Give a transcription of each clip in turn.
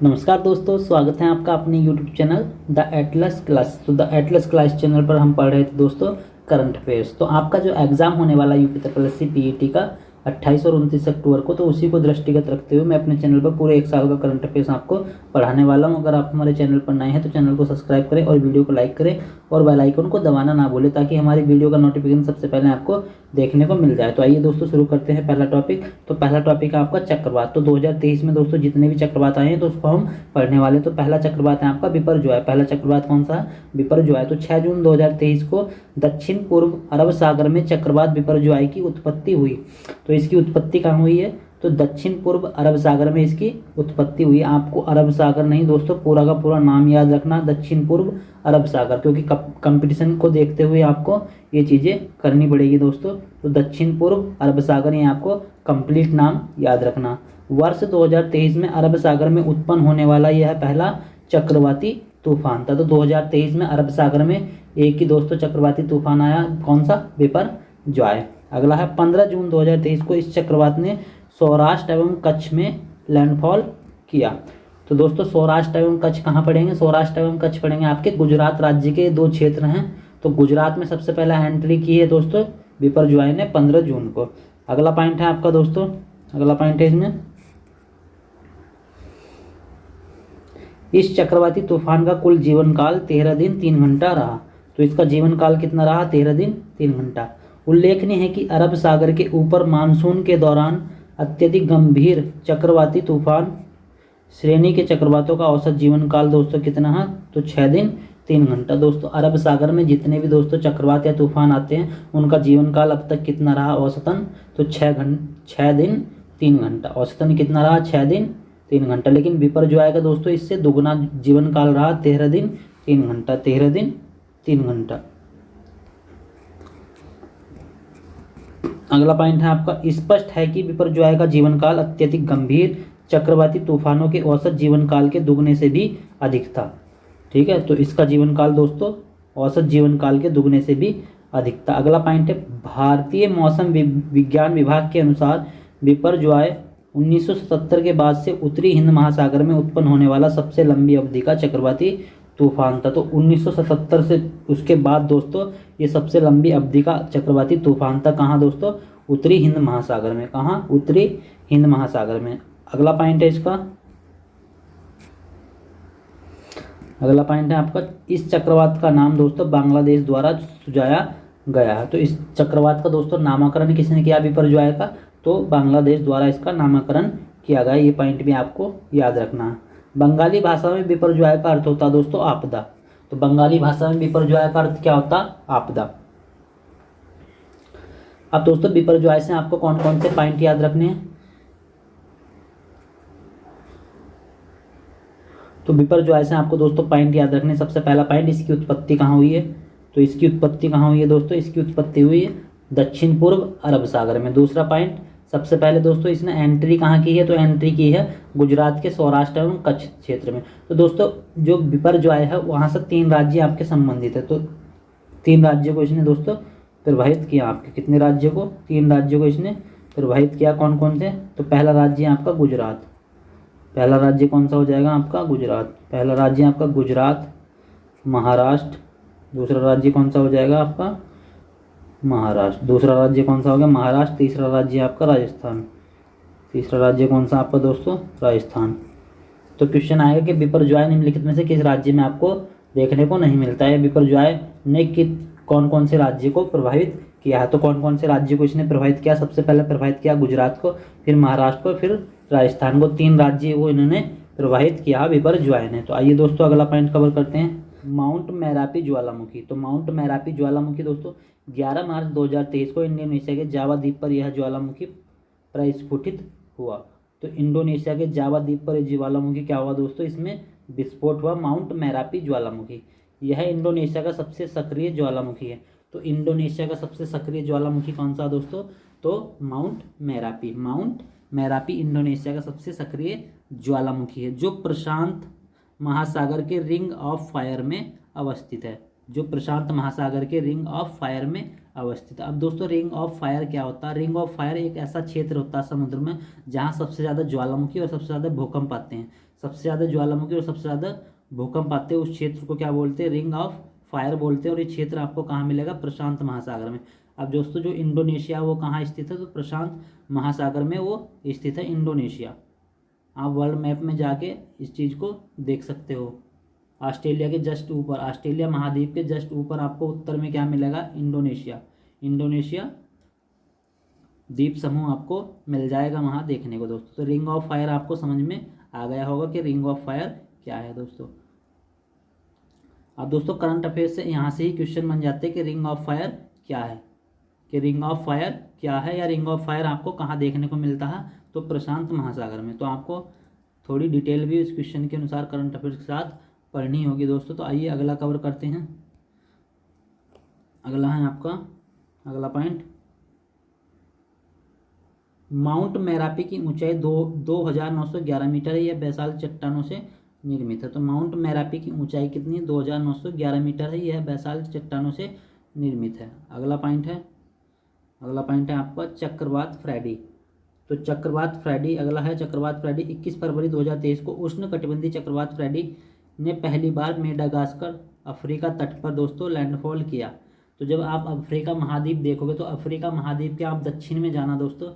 नमस्कार दोस्तों, स्वागत है आपका अपने YouTube channel the Atlas class. तो द एटलस क्लास चैनल पर हम पढ़ रहे थे दोस्तों करंट अफेयर्स। तो आपका जो एग्ज़ाम होने वाला यूपी ट्रिपल पीईटी का 28 और 29 अक्टूबर को, तो उसी को दृष्टिगत रखते हुए मैं अपने चैनल पर पूरे एक साल का करंट अफेयर्स आपको पढ़ाने वाला हूं। अगर आप हमारे चैनल पर नए हैं तो चैनल को सब्सक्राइब करें और वीडियो को लाइक करें और बेल आइकन को दबाना ना भूलें, ताकि हमारी वीडियो का नोटिफिकेशन सबसे पहले आपको देखने को मिल जाए। तो आइए दोस्तों शुरू करते हैं पहला टॉपिक। तो पहला टॉपिक है आपका चक्रवात। तो 2023 में दोस्तों जितने भी चक्रवात आए हैं तो उसको हम पढ़ने वाले। तो पहला चक्रवात है आपका बिपरजॉय। पहला चक्रवात कौन सा है? बिपरजॉय। तो 6 जून 2023 को दक्षिण पूर्व अरब सागर में चक्रवात बिपरजॉय की उत्पत्ति हुई। तो इसकी उत्पत्ति कहाँ हुई है? तो दक्षिण पूर्व अरब सागर में इसकी उत्पत्ति हुई। आपको अरब सागर नहीं दोस्तों, पूरा का पूरा नाम याद रखना, दक्षिण पूर्व अरब सागर, क्योंकि कंपटीशन को देखते हुए आपको ये चीज़ें करनी पड़ेगी दोस्तों। तो दक्षिण पूर्व अरब सागर, ये आपको कंप्लीट नाम याद रखना। वर्ष 2023 में अरब सागर में उत्पन्न होने वाला यह पहला चक्रवाती तूफान था। तो 2023 में अरब सागर में एक ही दोस्तों चक्रवाती तूफान आया, कौन सा? बिपरजॉय। अगला है 15 जून 2023 को इस चक्रवात ने सौराष्ट्र एवं कच्छ में लैंडफॉल किया। तो दोस्तों सौराष्ट्र एवं कच्छ कहाँ पड़ेंगे? सौराष्ट्र एवं कच्छ पड़ेंगे आपके गुजरात राज्य के दो क्षेत्र हैं। तो गुजरात में सबसे पहला एंट्री की है दोस्तों बिपरजॉय ने 15 जून को। अगला पॉइंट है आपका दोस्तों, अगला पॉइंट है इसमें, इस चक्रवाती तूफान का कुल जीवन काल 13 दिन 3 घंटा रहा। तो इसका जीवन काल कितना रहा? 13 दिन 3 घंटा। उल्लेखनीय है कि अरब सागर के ऊपर मानसून के दौरान अत्यधिक गंभीर चक्रवाती तूफान श्रेणी के चक्रवातों का औसत जीवन काल दोस्तों कितना है? तो 6 दिन 3 घंटा। दोस्तों अरब सागर में जितने भी दोस्तों चक्रवात या तूफान आते हैं उनका जीवन काल अब तक कितना रहा औसतन? तो 6 दिन 3 घंटा। औसतन कितना रहा? 6 दिन 3 घंटा। लेकिन बिपरजॉय का दोस्तों इससे दुगना जीवन काल रहा, 13 दिन 3 घंटा। 13 दिन 3 घंटा। अगला पॉइंट है आपका, स्पष्ट है कि बिपरजॉय का जीवन काल अत्यधिक गंभीर चक्रवाती तूफानों के औसत जीवन काल के दुगने से भी अधिक था। ठीक है, तो इसका जीवन काल दोस्तों औसत जीवन काल के दुगने से भी अधिक था। अगला पॉइंट है, भारतीय मौसम विज्ञान विभाग के अनुसार बिपरजॉय 1977 के बाद से उत्तरी हिंद महासागर में उत्पन्न होने वाला सबसे लंबी अवधि का चक्रवाती तूफान था। तो 1977 से उसके बाद दोस्तों ये सबसे लंबी अवधि का चक्रवाती तूफान था। कहाँ दोस्तों? उत्तरी हिंद महासागर में। कहाँ? उत्तरी हिंद महासागर में। अगला पॉइंट है इसका, अगला पॉइंट है आपका, इस चक्रवात का नाम दोस्तों बांग्लादेश द्वारा सुझाया गया है। तो इस चक्रवात का दोस्तों नामकरण किसने किया बिपरजॉय का? तो बांग्लादेश द्वारा इसका नामकरण किया गया। ये पॉइंट भी आपको याद रखना है। बंगाली भाषा में बिपरजॉय का अर्थ होता है दोस्तों आपदा। तो बंगाली भाषा में बिपरजॉय का अर्थ क्या होता? आपदा। अब दोस्तों बिपरजॉय से आपको कौन कौन से पॉइंट याद रखने हैं? तो बिपरजॉय से आपको दोस्तों पॉइंट याद रखने, सबसे पहला पॉइंट, इसकी उत्पत्ति कहाँ हुई है? तो इसकी उत्पत्ति कहाँ हुई है दोस्तों? इसकी उत्पत्ति हुई है दक्षिण पूर्व अरब सागर में। दूसरा पॉइंट, सबसे पहले दोस्तों इसने एंट्री कहाँ की है? तो एंट्री की है गुजरात के सौराष्ट्र एवं कच्छ क्षेत्र में। तो दोस्तों जो बिपरजॉय है वहाँ से 3 राज्य आपके संबंधित है। तो 3 राज्यों को इसने दोस्तों प्रभावित किया। आपके कितने राज्यों को? 3 राज्यों को इसने प्रभावित किया। कौन कौन से? तो पहला राज्य है आपका गुजरात। पहला राज्य कौन सा हो जाएगा आपका? गुजरात। पहला राज्य आपका गुजरात, महाराष्ट्र। दूसरा राज्य कौन सा हो जाएगा आपका? महाराष्ट्र। दूसरा राज्य कौन सा हो गया? महाराष्ट्र। तीसरा राज्य आपका राजस्थान। तीसरा राज्य कौन सा आपका दोस्तों? राजस्थान। तो क्वेश्चन आएगा कि बिपरजॉय निम्नलिखित में से किस राज्य में आपको देखने को नहीं मिलता है? बिपरजॉय ने कौन कौन से राज्य को प्रभावित किया है? तो कौन कौन से राज्य को इसने प्रभावित किया? सबसे पहले प्रभावित किया गुजरात को, फिर महाराष्ट्र को, फिर राजस्थान को। 3 राज्य को इन्होंने प्रभावित किया बिपरजॉय ने। तो आइए दोस्तों अगला पॉइंट कवर करते हैं, माउंट मेरापी ज्वालामुखी। तो माउंट मेरापी ज्वालामुखी दोस्तों 11 मार्च 2023 को इंडोनेशिया के जावा द्वीप पर यह ज्वालामुखी प्रस्फुटित हुआ। तो इंडोनेशिया के जावा द्वीप पर ज्वालामुखी क्या हुआ दोस्तों? इसमें विस्फोट हुआ, माउंट मेरापी ज्वालामुखी। यह इंडोनेशिया का सबसे सक्रिय ज्वालामुखी है। तो इंडोनेशिया का सबसे सक्रिय ज्वालामुखी कौन सा दोस्तों? तो mount Merapi. Mount Merapi Indonesia का सबसे सक्रिय ज्वालामुखी है, जो प्रशांत महासागर के रिंग ऑफ फायर में अवस्थित है। जो प्रशांत महासागर के रिंग ऑफ फायर में अवस्थित है। अब दोस्तों रिंग ऑफ फायर क्या होता है? रिंग ऑफ फायर एक ऐसा क्षेत्र होता है समुद्र में जहाँ सबसे ज़्यादा ज्वालामुखी और सबसे ज़्यादा भूकंप आते हैं। सबसे ज़्यादा ज्वालामुखी और सबसे ज़्यादा भूकंप आते हैं उस क्षेत्र को क्या बोलते हैं? रिंग ऑफ फायर बोलते हैं। और ये क्षेत्र आपको कहाँ मिलेगा? प्रशांत महासागर में। अब दोस्तों जो इंडोनेशिया वो कहाँ स्थित है? तो प्रशांत महासागर में वो स्थित है, इंडोनेशिया। आप वर्ल्ड मैप में जाके इस चीज़ को देख सकते हो। ऑस्ट्रेलिया के जस्ट ऊपर, ऑस्ट्रेलिया महाद्वीप के जस्ट ऊपर आपको उत्तर में क्या मिलेगा? इंडोनेशिया। इंडोनेशिया द्वीप समूह आपको मिल जाएगा वहाँ देखने को दोस्तों। तो रिंग ऑफ फायर आपको समझ में आ गया होगा कि रिंग ऑफ फायर क्या है दोस्तों। अब दोस्तों करंट अफेयर से यहाँ से ही क्वेश्चन बन जाते हैं कि रिंग ऑफ फायर क्या है, कि रिंग ऑफ फायर क्या है, या रिंग ऑफ फायर आपको कहाँ देखने को मिलता है? तो प्रशांत महासागर में। तो आपको थोड़ी डिटेल भी इस क्वेश्चन के अनुसार करंट अफेयर के साथ पढ़नी होगी दोस्तों। तो आइए अगला कवर करते हैं। अगला है आपका अगला पॉइंट, माउंट मैरापी की ऊंचाई 2911 मीटर है। यह बेसाल्ट चट्टानों से निर्मित है। तो माउंट मैरापी की ऊंचाई कितनी है? 2911 मीटर है। यह बेसाल्ट चट्टानों से निर्मित है। अगला पॉइंट है आपका चक्रवात फ्रेडी। तो चक्रवात फ्रेडी अगला है। चक्रवात फ्रेडी 21 फरवरी 2023 को उष्ण कटिबंधीय चक्रवात फ्रेडी ने पहली बार मेडागास्कर अफ्रीका तट पर दोस्तों लैंडफॉल किया। तो जब आप अफ्रीका महाद्वीप देखोगे तो अफ्रीका महाद्वीप के आप दक्षिण में जाना दोस्तों,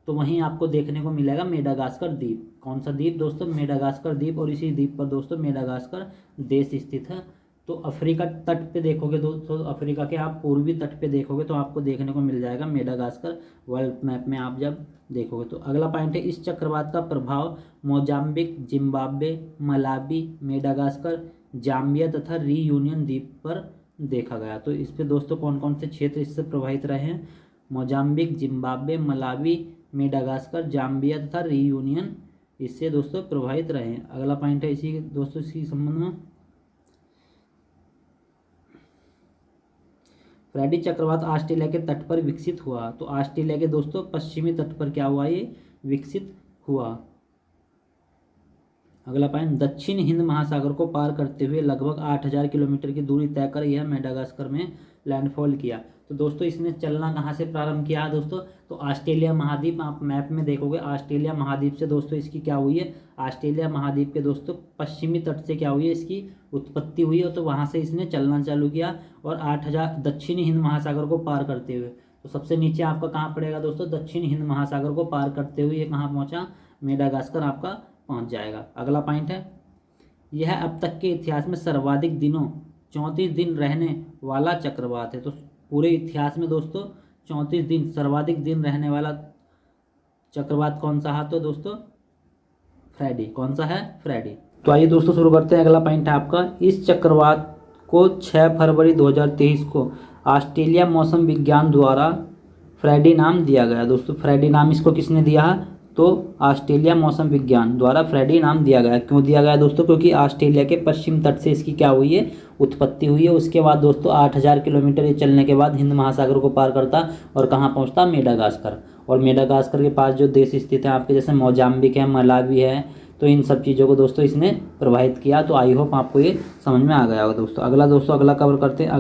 तो वहीं आपको देखने को मिलेगा मेडागास्कर द्वीप। कौन सा द्वीप दोस्तों? मेडागास्कर द्वीप। और इसी द्वीप पर दोस्तों मेडागास्कर देश स्थित है। तो अफ्रीका तट पे देखोगे दोस्तों, अफ्रीका के आप पूर्वी तट पे देखोगे तो आपको देखने को मिल जाएगा मेडागास्कर, वर्ल्ड मैप में आप जब देखोगे तो। अगला पॉइंट है, इस चक्रवात का प्रभाव Mozambique, Zimbabwe, Malawi, Madagascar, Zambia तथा रीयूनियन द्वीप पर देखा गया। तो इस पे दोस्तों कौन कौन से क्षेत्र इससे प्रभावित रहे हैं? Mozambique, Zimbabwe, Malawi, Madagascar, Zambia तथा रीयूनियन इससे दोस्तों प्रभावित रहे हैं। अगला पॉइंट है इसी दोस्तों इसी संबंध में, फ्रेडी चक्रवात ऑस्ट्रेलिया के तट पर विकसित हुआ। तो ऑस्ट्रेलिया के दोस्तों पश्चिमी तट पर क्या हुआ? ये विकसित हुआ। अगला पॉइंट, दक्षिण हिंद महासागर को पार करते हुए लगभग 8000 किलोमीटर की दूरी तय कर यह मेडागास्कर में लैंडफॉल किया। तो दोस्तों इसने चलना कहाँ से प्रारंभ किया है दोस्तों? तो ऑस्ट्रेलिया महाद्वीप, आप मैप में देखोगे ऑस्ट्रेलिया महाद्वीप से दोस्तों इसकी क्या हुई है? ऑस्ट्रेलिया महाद्वीप के दोस्तों पश्चिमी तट से क्या हुई है? इसकी उत्पत्ति हुई है। तो वहाँ से इसने चलना चालू किया और 8000 दक्षिणी हिंद महासागर को पार करते हुए, तो सबसे नीचे आपका कहाँ पड़ेगा दोस्तों? दक्षिण हिंद महासागर को पार करते हुए ये कहाँ पहुँचा? मेडागास्कर आपका पहुँच जाएगा। अगला पॉइंट है, यह अब तक के इतिहास में सर्वाधिक दिनों 34 दिन रहने वाला चक्रवात है। तो पूरे इतिहास में दोस्तों 34 दिन सर्वाधिक दिन रहने वाला चक्रवात कौन सा है? तो दोस्तों फ्रेडी। कौन सा है? फ्रेडी। तो आइए दोस्तों शुरू करते हैं। अगला पॉइंट है आपका, इस चक्रवात को 6 फरवरी 2023 को ऑस्ट्रेलिया मौसम विज्ञान द्वारा फ्रेडी नाम दिया गया। दोस्तों फ्रेडी नाम इसको किसने दिया है? तो ऑस्ट्रेलिया मौसम विज्ञान द्वारा फ्रेडी नाम दिया गया। क्यों दिया गया दोस्तों? क्योंकि ऑस्ट्रेलिया के पश्चिम तट से इसकी क्या हुई है? उत्पत्ति हुई है। उसके बाद दोस्तों 8000 किलोमीटर ये चलने के बाद हिंद महासागर को पार करता और कहाँ पहुँचता? मेडागास्कर। और मेडागास्कर के पास जो देश स्थित है आपके, जैसे मोजाम्बिक है, मलावी है, तो इन सब चीज़ों को दोस्तों इसने प्रभावित किया। तो आई होप आपको ये समझ में आ गया होगा दोस्तों। अगला कवर करते हैं।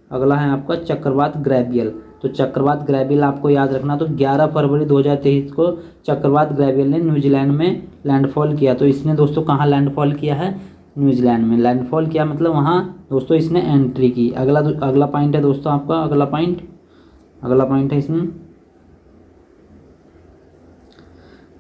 अगला है आपका चक्रवात ग्रेबियल। तो चक्रवात ग्रेबियल आपको याद रखना, तो 11 फरवरी 2023 को चक्रवात ग्रेबियल ने न्यूजीलैंड में लैंडफॉल किया। तो इसने दोस्तों कहाँ लैंडफॉल किया है? न्यूजीलैंड में लैंडफॉल किया, मतलब वहाँ दोस्तों इसने एंट्री की। अगला पॉइंट है दोस्तों आपका अगला पॉइंट है इसमें,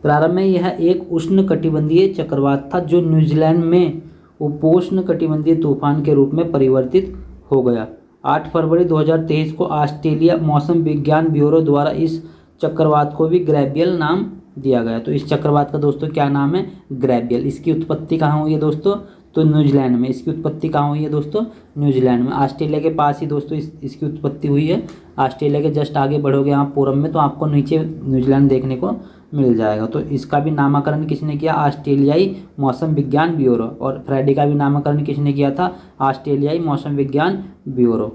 प्रारंभ में यह एक उष्ण कटिबंधीय चक्रवात था जो न्यूजीलैंड में उपोष्ण कटिबंधीय तूफान के रूप में परिवर्तित हो गया। 8 फरवरी 2023 को ऑस्ट्रेलिया मौसम विज्ञान ब्यूरो द्वारा इस चक्रवात को भी ग्रेबियल नाम दिया गया। तो इस चक्रवात का दोस्तों क्या नाम है? ग्रेबियल। इसकी उत्पत्ति कहाँ हुई है दोस्तों? तो न्यूजीलैंड में। इसकी उत्पत्ति कहाँ हुई है दोस्तों? न्यूजीलैंड में। ऑस्ट्रेलिया के पास ही दोस्तों इसकी उत्पत्ति हुई है। ऑस्ट्रेलिया के जस्ट आगे बढ़ोगे आप पूरब में तो आपको नीचे न्यूजीलैंड देखने को मिल जाएगा। तो इसका भी नामकरण किसने किया? ऑस्ट्रेलियाई मौसम विज्ञान ब्यूरो। और फ्रेडी का भी नामकरण किसने किया था? ऑस्ट्रेलियाई मौसम विज्ञान ब्यूरो।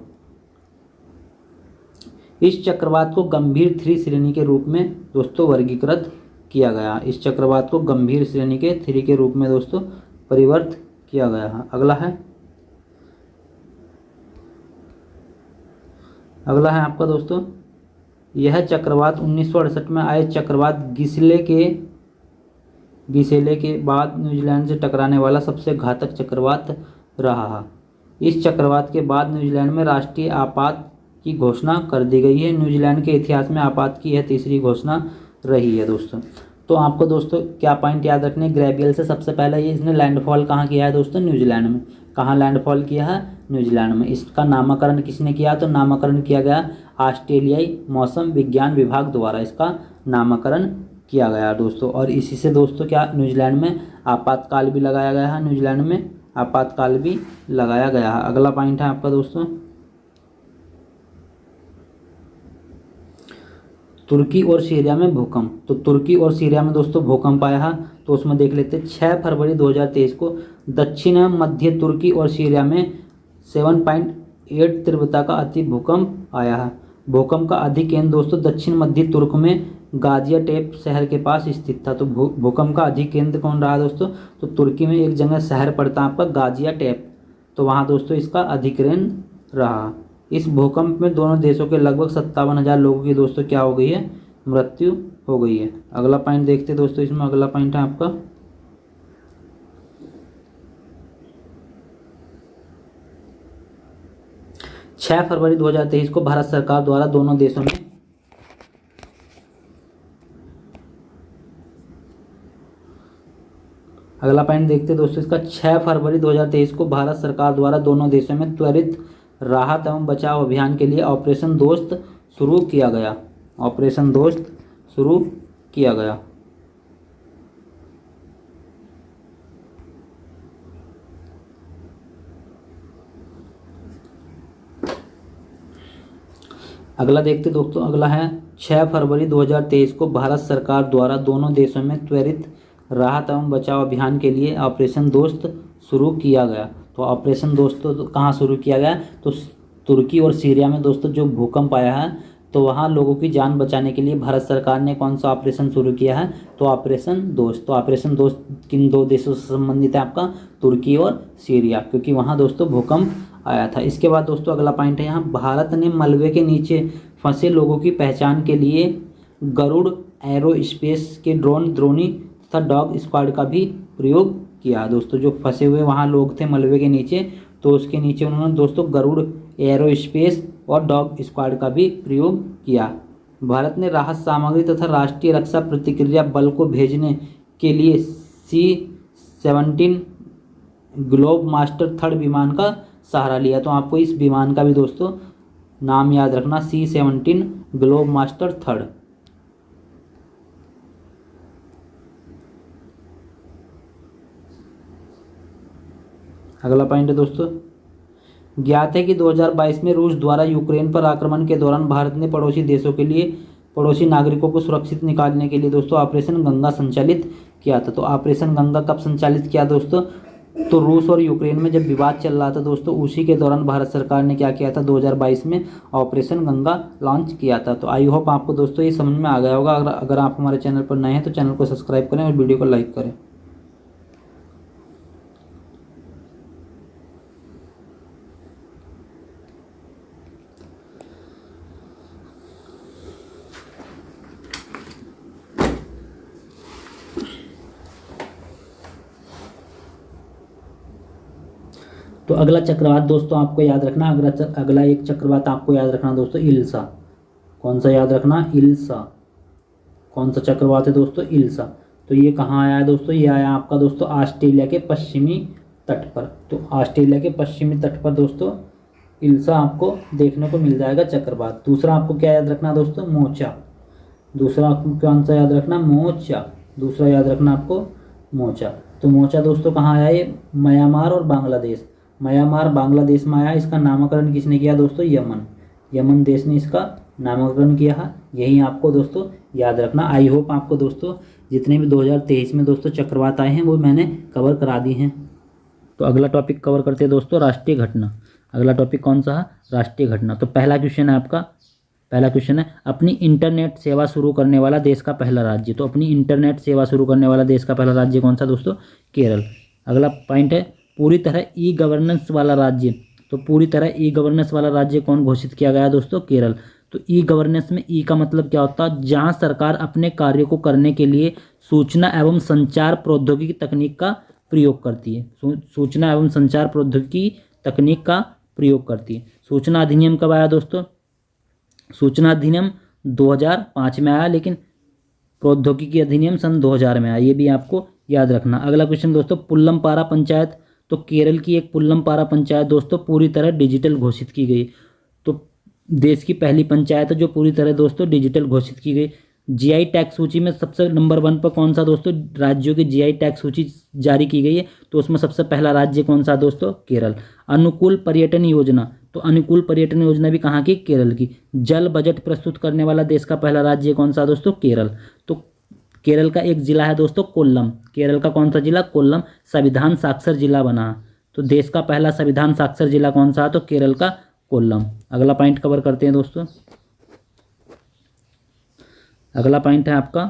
इस चक्रवात को गंभीर 3 श्रेणी के रूप में दोस्तों वर्गीकृत किया गया। इस चक्रवात को गंभीर श्रेणी के 3 के रूप में दोस्तों परिवर्तित किया गया है। अगला है अगला है आपका दोस्तों, यह चक्रवात 1968 में आए चक्रवात गिसेले के बाद न्यूजीलैंड से टकराने वाला सबसे घातक चक्रवात रहा। इस चक्रवात के बाद न्यूजीलैंड में राष्ट्रीय आपात की घोषणा कर दी गई है। न्यूजीलैंड के इतिहास में आपात की यह तीसरी घोषणा रही है दोस्तों। तो आपको दोस्तों क्या पॉइंट याद रखने, ग्रेवियल से सबसे पहले ये इसने लैंडफॉल कहाँ किया है दोस्तों, न्यूजीलैंड में। कहाँ लैंडफॉल किया है, न्यूजीलैंड में। इसका नामकरण किसने किया, तो नामकरण किया गया ऑस्ट्रेलियाई मौसम विज्ञान विभाग द्वारा इसका नामकरण किया गया दोस्तों। और इसी से दोस्तों क्या न्यूजीलैंड में आपातकाल भी लगाया गया है, न्यूजीलैंड में आपातकाल भी लगाया गया है। अगला पॉइंट है आपका दोस्तों, तुर्की और सीरिया में भूकंप। तो तुर्की और सीरिया में दोस्तों भूकंप आया है, तो उसमें देख लेते हैं। 6 फरवरी 2023 को दक्षिण मध्य तुर्की और सीरिया में 7.8 तीव्रता का अति भूकंप आया है। भूकंप का अधिकेंद्र दोस्तों दक्षिण मध्य तुर्क में गाजियाटेप शहर के पास स्थित था। तो भूकंप का अधिकेंद्र कौन रहा दोस्तों, तो तुर्की में एक जगह शहर पड़ता है आपका गाजियाटेप, तो वहाँ दोस्तों इसका अधिकेंद्र रहा। इस भूकंप में दोनों देशों के लगभग 57,000 लोगों की दोस्तों क्या हो गई है, मृत्यु हो गई है। अगला पॉइंट देखते हैं दोस्तों, इसमें अगला पॉइंट है आपका 6 फरवरी 2023 को भारत सरकार द्वारा दोनों देशों में अगला पॉइंट देखते हैं दोस्तों इसका 6 फरवरी 2023 को भारत सरकार द्वारा दोनों देशों में त्वरित राहत एवं बचाव अभियान के लिए ऑपरेशन दोस्त शुरू किया गया। ऑपरेशन दोस्त शुरू किया गया। अगला देखते दोस्तों, अगला है 6 फरवरी 2023 को भारत सरकार द्वारा दोनों देशों में त्वरित राहत एवं बचाव अभियान के लिए ऑपरेशन दोस्त शुरू किया गया। तो ऑपरेशन दोस्त तो कहाँ शुरू किया गया, तो तुर्की और सीरिया में दोस्तों जो भूकंप आया है, तो वहाँ लोगों की जान बचाने के लिए भारत सरकार ने कौन सा ऑपरेशन शुरू किया है, तो ऑपरेशन दोस्त। तो ऑपरेशन दोस्त किन दो देशों से संबंधित है आपका, तुर्की और सीरिया, क्योंकि वहाँ दोस्तों भूकंप आया था। इसके बाद दोस्तों अगला पॉइंट है यहाँ, भारत ने मलबे के नीचे फंसे लोगों की पहचान के लिए गरुड़ एरोस्पेस के द्रोणी तथा डॉग स्क्वाड का भी प्रयोग किया। दोस्तों जो फंसे हुए वहाँ लोग थे मलबे के नीचे, तो उसके नीचे उन्होंने दोस्तों गरुड़ एरोस्पेस और डॉग स्क्वाड का भी प्रयोग किया। भारत ने राहत सामग्री तथा राष्ट्रीय रक्षा प्रतिक्रिया बल को भेजने के लिए C-17 ग्लोब मास्टर थर्ड विमान का सहारा लिया। तो आपको इस विमान का भी दोस्तों नाम याद रखना, C-17 ग्लोब मास्टर थर्ड। अगला पॉइंट है दोस्तों, ज्ञात है कि 2022 में रूस द्वारा यूक्रेन पर आक्रमण के दौरान भारत ने पड़ोसी देशों के लिए पड़ोसी नागरिकों को सुरक्षित निकालने के लिए दोस्तों ऑपरेशन गंगा संचालित किया था। तो ऑपरेशन गंगा कब संचालित किया दोस्तों, तो रूस और यूक्रेन में जब विवाद चल रहा था दोस्तों, उसी के दौरान भारत सरकार ने क्या किया था, 2022 में ऑपरेशन गंगा लॉन्च किया था। तो आई होप आपको दोस्तों ये समझ में आ गया होगा। अगर आप हमारे चैनल पर नए हैं तो चैनल को सब्सक्राइब करें और वीडियो को लाइक करें। तो अगला चक्रवात दोस्तों आपको याद रखना, अगला एक चक्रवात आपको याद रखना दोस्तों, इल्सा। कौन सा याद रखना, इल्सा। कौन सा चक्रवात है दोस्तों, इल्सा। तो ये कहाँ आया है दोस्तों, ये आया आपका दोस्तों ऑस्ट्रेलिया के पश्चिमी तट पर। तो ऑस्ट्रेलिया के पश्चिमी तट पर दोस्तों इल्सा आपको देखने को मिल जाएगा चक्रवात। दूसरा आपको क्या याद रखना दोस्तों, मोचा। दूसरा आपको कौन सा याद रखना, मोचा। दूसरा याद रखना आपको मोचा। तो मोचा दोस्तों कहाँ आया, ये म्यांमार और बांग्लादेश, म्यांमार बांग्लादेश में आया। इसका नामकरण किसने किया दोस्तों, यमन। यमन देश ने इसका नामकरण किया है। यही आपको दोस्तों याद रखना। आई होप आपको दोस्तों जितने भी 2023 में दोस्तों चक्रवात आए हैं वो मैंने कवर करा दी हैं। तो अगला टॉपिक कवर करते हैं दोस्तों, राष्ट्रीय घटना। अगला टॉपिक कौन सा है, राष्ट्रीय घटना। तो पहला क्वेश्चन है आपका, पहला क्वेश्चन है अपनी इंटरनेट सेवा शुरू करने वाला देश का पहला राज्य। तो अपनी इंटरनेट सेवा शुरू करने वाला देश का पहला राज्य कौन सा दोस्तों, केरल। अगला पॉइंट है पूरी तरह ई गवर्नेंस वाला राज्य। तो पूरी तरह ई गवर्नेंस वाला राज्य कौन घोषित किया गया दोस्तों? केरल। तो ई गवर्नेंस में ई का मतलब क्या होता है? जहाँ सरकार अपने कार्यों को करने के लिए सूचना एवं संचार प्रौद्योगिकी तकनीक का प्रयोग करती है। सूचना एवं संचार प्रौद्योगिकी तकनीक का प्रयोग करती है। सूचना अधिनियम कब आया दोस्तों? सूचना अधिनियम 2005 में आया, लेकिन प्रौद्योगिकी अधिनियम सन 2000 में आया। ये भी आपको याद रखना। अगला क्वेश्चन दोस्तों, पुल्लमपारा पंचायत। तो केरल की एक पुल्लमपारा पंचायत दोस्तों पूरी तरह डिजिटल घोषित की गई। तो देश की पहली पंचायत है जो पूरी तरह दोस्तों डिजिटल घोषित की गई। जीआई टैग सूची में सबसे नंबर 1 पर कौन सा दोस्तों? राज्यों की जीआई टैग सूची जारी की गई है, तो उसमें सबसे पहला राज्य कौन सा दोस्तों? केरल। अनुकूल पर्यटन योजना। तो अनुकूल पर्यटन योजना भी कहाँ की? केरल की। जल बजट प्रस्तुत करने वाला देश का पहला राज्य कौन सा दोस्तों? केरल। तो केरल का एक जिला है दोस्तों कोल्लम। केरल का कौन सा जिला? कोल्लम। संविधान साक्षर जिला बना। तो देश का पहला संविधान साक्षर जिला कौन सा? तो केरल का कोल्लम। अगला पॉइंट कवर करते हैं दोस्तों। अगला पॉइंट है आपका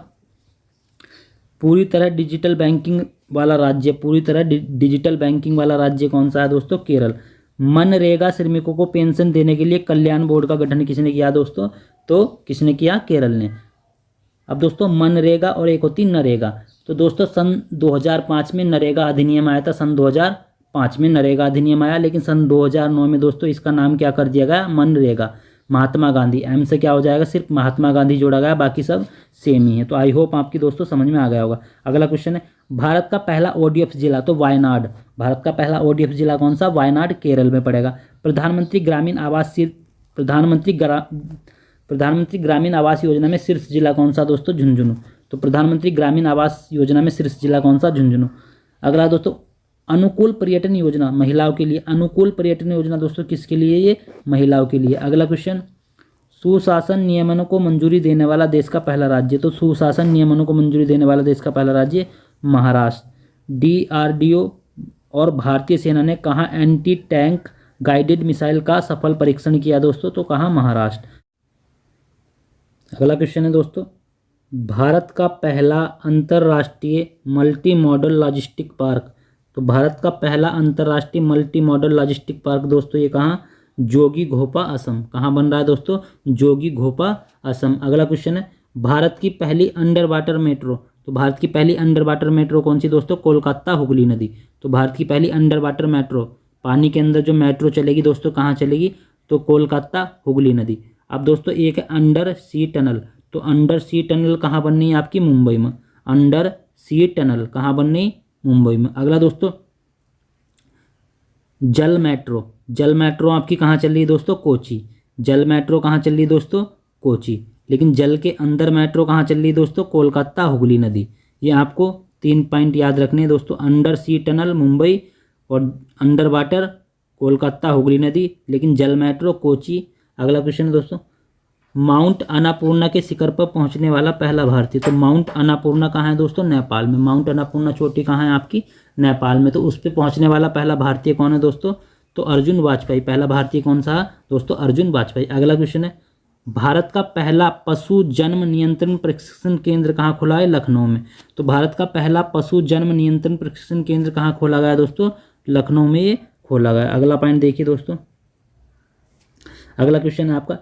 पूरी तरह डिजिटल बैंकिंग वाला राज्य। पूरी तरह डिजिटल बैंकिंग वाला राज्य कौन सा है दोस्तों? केरल। मनरेगा श्रमिकों को पेंशन देने के लिए कल्याण बोर्ड का गठन किसने किया दोस्तों? तो किसने किया? केरल ने। अब दोस्तों मनरेगा और एक होती नरेगा। तो दोस्तों सन 2005 में नरेगा अधिनियम आया था। सन 2005 में नरेगा अधिनियम आया, लेकिन सन 2009 में दोस्तों इसका नाम क्या कर दिया गया? मनरेगा। महात्मा गांधी, एम से क्या हो जाएगा? सिर्फ महात्मा गांधी जोड़ा गया, बाकी सब सेम ही है। तो आई होप आपकी दोस्तों समझ में आ गया होगा। अगला क्वेश्चन है, भारत का पहला ओडीएफ जिला। तो वायनाड। भारत का पहला ओडीएफ जिला कौन सा? वायनाड, केरल में पड़ेगा। प्रधानमंत्री ग्रामीण आवास योजना में शीर्ष जिला कौन सा दोस्तों? झुंझुनू। तो प्रधानमंत्री ग्रामीण आवास योजना में शीर्ष जिला कौन सा? झुंझुनू। अगला दोस्तों, अनुकूल पर्यटन योजना महिलाओं के लिए। अनुकूल पर्यटन योजना दोस्तों किसके लिए? ये महिलाओं के लिए। अगला क्वेश्चन, सुशासन नियमनों को मंजूरी देने वाला देश का पहला राज्य। तो सुशासन नियमनों को मंजूरी देने वाला देश का पहला राज्य महाराष्ट्र। डीआरडीओ और भारतीय सेना ने कहाँ एंटी टैंक गाइडेड मिसाइल का सफल परीक्षण किया दोस्तों? तो कहाँ? महाराष्ट्र। अगला क्वेश्चन है दोस्तों, भारत का पहला अंतर्राष्ट्रीय मल्टी मॉडल लॉजिस्टिक पार्क। तो भारत का पहला अंतर्राष्ट्रीय मल्टी मॉडल लॉजिस्टिक पार्क दोस्तों ये कहाँ? जोगी घोपा, असम। कहाँ बन रहा है दोस्तों? जोगी घोपा, असम। अगला क्वेश्चन है, भारत की पहली अंडर वाटर मेट्रो। तो भारत की पहली अंडर वाटर मेट्रो कौन सी दोस्तों? कोलकाता हुगली नदी। तो भारत की पहली अंडर वाटर मेट्रो, पानी के अंदर जो मेट्रो चलेगी दोस्तों कहाँ चलेगी? तो कोलकाता हुगली नदी। अब दोस्तों एक है अंडर सी टनल। तो अंडर सी टनल कहाँ बननी है आपकी? मुंबई में। अंडर सी टनल कहाँ बननी? मुंबई में। अगला दोस्तों, जल मेट्रो। जल मेट्रो आपकी कहाँ चल रही है दोस्तों? कोची। जल मेट्रो कहाँ चल रही है दोस्तों? कोची। लेकिन जल के अंदर मेट्रो कहाँ चल रही है दोस्तों? कोलकाता हुगली नदी। ये आपको 3 पॉइंट याद रखने हैं दोस्तों। अंडर सी टनल मुंबई और अंडर वाटर कोलकाता हुगली नदी, लेकिन जल मेट्रो कोची। अगला क्वेश्चन है दोस्तों, माउंट अन्नपूर्णा के शिखर पर पहुंचने वाला पहला भारतीय। तो माउंट अन्नपूर्णा कहाँ है दोस्तों? नेपाल में। माउंट अन्नपूर्णा चोटी कहाँ है आपकी? नेपाल में। तो उस पर पहुंचने वाला पहला भारतीय कौन है दोस्तों? तो अर्जुन वाजपेयी। पहला भारतीय कौन सा है दोस्तों? अर्जुन वाजपेयी। अगला क्वेश्चन है, भारत का पहला पशु जन्म नियंत्रण प्रशिक्षण केंद्र कहाँ खुला है? लखनऊ में। तो भारत का पहला पशु जन्म नियंत्रण प्रशिक्षण केंद्र कहाँ खोला गया दोस्तों? लखनऊ में ये खोला गया। अगला पॉइंट देखिए दोस्तों। अगला क्वेश्चन है आपका,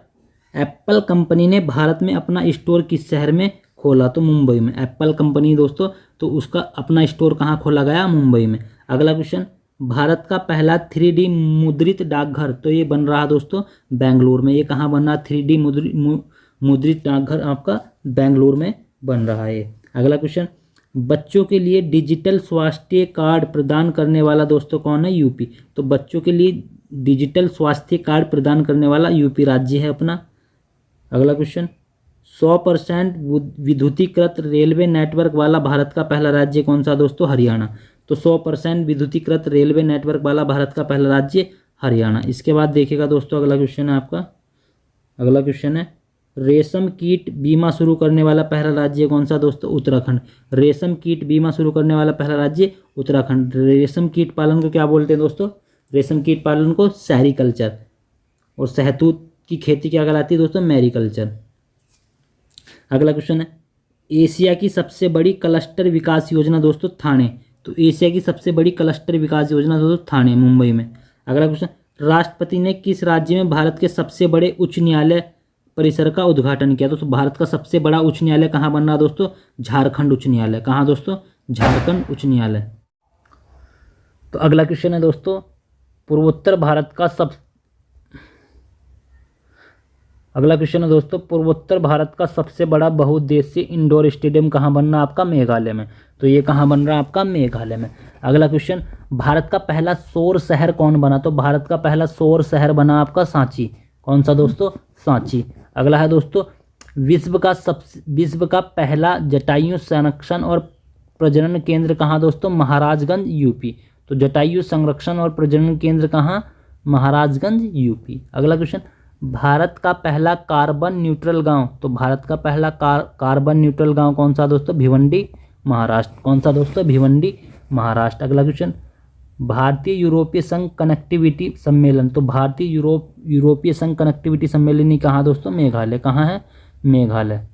एप्पल कंपनी ने भारत में अपना स्टोर किस शहर में खोला? तो मुंबई में। एप्पल कंपनी दोस्तों तो उसका अपना स्टोर कहाँ खोला गया? मुंबई में। अगला क्वेश्चन, भारत का पहला 3D मुद्रित डाकघर। तो ये बन रहा दोस्तों बेंगलुरु में। ये कहाँ बन रहा? 3D मुद्रित डाकघर आपका बेंगलुरु में बन रहा है। अगला क्वेश्चन, बच्चों के लिए डिजिटल स्वास्थ्य कार्ड प्रदान करने वाला दोस्तों कौन है? यूपी। तो बच्चों के लिए डिजिटल स्वास्थ्य कार्ड प्रदान करने वाला यूपी राज्य है अपना। अगला क्वेश्चन, 100% विद्युतीकृत रेलवे नेटवर्क वाला भारत का पहला राज्य कौन सा दोस्तों? हरियाणा। तो 100% विद्युतीकृत रेलवे नेटवर्क वाला भारत का पहला राज्य हरियाणा। इसके बाद देखिएगा दोस्तों अगला क्वेश्चन है आपका। अगला क्वेश्चन है, रेशम कीट बीमा शुरू करने वाला पहला राज्य कौन सा दोस्तों? उत्तराखंड। रेशम कीट बीमा शुरू करने वाला पहला राज्य उत्तराखंड। रेशम कीट पालन को क्या बोलते हैं दोस्तों? रेशम कीट पालन को सेरीकल्चर। और शहतूत की खेती क्या कहलाती है दोस्तों? मैरीकल्चर। अगला क्वेश्चन है, एशिया की सबसे बड़ी क्लस्टर विकास योजना दोस्तों? थाने। तो एशिया की सबसे बड़ी क्लस्टर विकास योजना दोस्तों थाने, मुंबई में। अगला क्वेश्चन, राष्ट्रपति ने किस राज्य में भारत के सबसे बड़े उच्च न्यायालय परिसर का उद्घाटन किया? दोस्तों भारत का सबसे बड़ा उच्च न्यायालय कहाँ बन रहा है दोस्तों? झारखंड उच्च न्यायालय। कहाँ दोस्तों? झारखंड उच्च न्यायालय। तो अगला क्वेश्चन है दोस्तों, पूर्वोत्तर भारत का अगला क्वेश्चन है दोस्तों, पूर्वोत्तर भारत का सबसे बड़ा बहुउद्देशीय इंडोर स्टेडियम कहाँ बन रहा है आपका? मेघालय में। तो ये कहाँ बन रहा है आपका? मेघालय में। अगला क्वेश्चन, भारत का पहला सौर शहर कौन बना? तो भारत का पहला सौर शहर बना आपका सांची। कौन सा दोस्तों? सांची। अगला है दोस्तों, विश्व का पहला जटायु संरक्षण और प्रजनन केंद्र कहाँ दोस्तों? महाराजगंज यूपी। तो जटायु संरक्षण और प्रजनन केंद्र कहाँ? महाराजगंज यूपी। अगला क्वेश्चन, भारत का पहला कार्बन न्यूट्रल गांव। तो भारत का पहला कार्बन न्यूट्रल गांव कौन सा दोस्तों? भिवंडी, महाराष्ट्र। कौन सा दोस्तों? भिवंडी, महाराष्ट्र। अगला क्वेश्चन, भारतीय यूरोपीय संघ कनेक्टिविटी सम्मेलन। तो भारतीय यूरोपीय संघ कनेक्टिविटी सम्मेलन कहाँ दोस्तों? मेघालय। कहाँ है? मेघालय।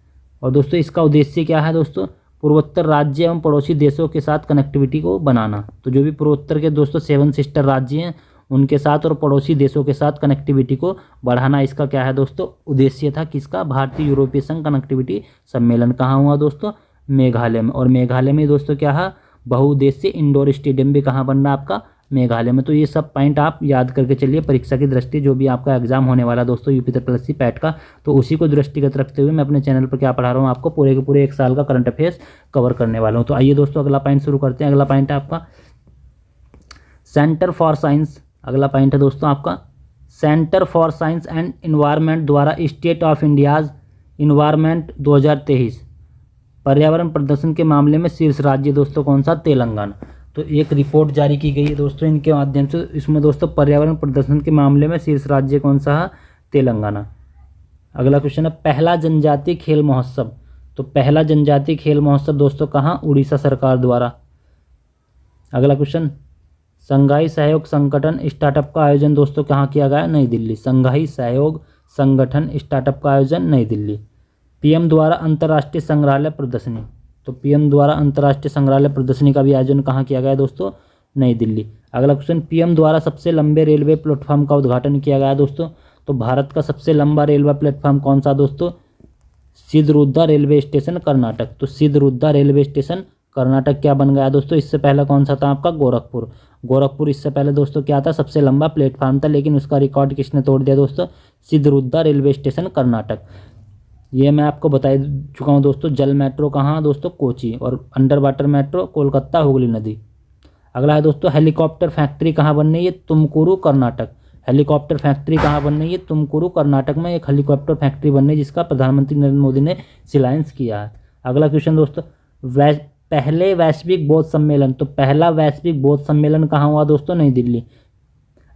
और दोस्तों इसका उद्देश्य क्या है दोस्तों? पूर्वोत्तर राज्य एवं पड़ोसी देशों के साथ कनेक्टिविटी को बनाना। तो जो भी पूर्वोत्तर के दोस्तों 7 सिस्टर राज्य हैं उनके साथ और पड़ोसी देशों के साथ कनेक्टिविटी को बढ़ाना, इसका क्या है दोस्तों? उद्देश्य था। किसका? भारतीय यूरोपीय संघ कनेक्टिविटी सम्मेलन। कहाँ हुआ दोस्तों? मेघालय में। और मेघालय में दोस्तों क्या है? बहुउद्देशीय इंडोर स्टेडियम भी कहाँ बन रहा है आपका? मेघालय में। तो ये सब पॉइंट आप याद करके चलिए परीक्षा की दृष्टि, जो भी आपका एग्जाम होने वाला दोस्तों यूपी प्लस सी पैट का, तो उसी को दृष्टिगत रखते हुए मैं अपने चैनल पर क्या पढ़ा रहा हूँ आपको, पूरे के पूरे 1 साल का करंट अफेयर्स कवर करने वाला हूँ। तो आइए दोस्तों अगला पॉइंट शुरू करते हैं। अगला पॉइंट है आपका सेंटर फॉर साइंस। अगला पॉइंट है दोस्तों आपका centre for science and environment द्वारा स्टेट ऑफ इंडियाज इन्वायरमेंट 2023 पर्यावरण प्रदर्शन के मामले में शीर्ष राज्य दोस्तों कौन सा? तेलंगाना। तो एक रिपोर्ट जारी की गई है दोस्तों इनके माध्यम से, इसमें दोस्तों पर्यावरण प्रदर्शन के मामले में शीर्ष राज्य कौन सा है? तेलंगाना। अगला क्वेश्चन है पहला जनजातीय खेल महोत्सव। तो पहला जनजातीय खेल महोत्सव दोस्तों कहाँ? उड़ीसा सरकार द्वारा। अगला क्वेश्चन, संघाई सहयोग संगठन स्टार्टअप का आयोजन दोस्तों कहाँ किया गया? नई दिल्ली। संघाई सहयोग संगठन स्टार्टअप का आयोजन नई दिल्ली। पीएम द्वारा अंतर्राष्ट्रीय संग्रहालय प्रदर्शनी। तो पीएम द्वारा अंतर्राष्ट्रीय संग्रहालय प्रदर्शनी का भी आयोजन कहाँ किया गया दोस्तों? नई दिल्ली। अगला क्वेश्चन, पीएम द्वारा सबसे लंबे रेलवे प्लेटफॉर्म का उद्घाटन किया गया दोस्तों। तो भारत का सबसे लंबा रेलवे प्लेटफॉर्म कौन सा दोस्तों? सिद्धरुद्धा रेलवे स्टेशन, कर्नाटक। तो सिद्धरुद्धा रेलवे स्टेशन कर्नाटक क्या बन गया दोस्तों? इससे पहले कौन सा था आपका? गोरखपुर। गोरखपुर इससे पहले दोस्तों क्या था? सबसे लंबा प्लेटफॉर्म था, लेकिन उसका रिकॉर्ड किसने तोड़ दिया दोस्तों? सिद्धरुद्धा रेलवे स्टेशन, कर्नाटक। ये मैं आपको बता चुका हूँ दोस्तों। जल मेट्रो कहाँ दोस्तों? कोची। और under water metro Kolkata Hooghly नदी। अगला है दोस्तों हेलीकॉप्टर फैक्ट्री कहाँ बन रही है? तुमकुरू, कर्नाटक। हेलीकॉप्टर फैक्ट्री कहाँ बन रही है? तुमकुरू, कर्नाटक में एक हेलीकॉप्टर फैक्ट्री बन रही है जिसका प्रधानमंत्री नरेंद्र मोदी ने शिलान्यास किया है। अगला क्वेश्चन दोस्तों, पहले वैश्विक बौद्ध सम्मेलन। तो पहला वैश्विक बौद्ध सम्मेलन कहाँ हुआ दोस्तों? नई दिल्ली।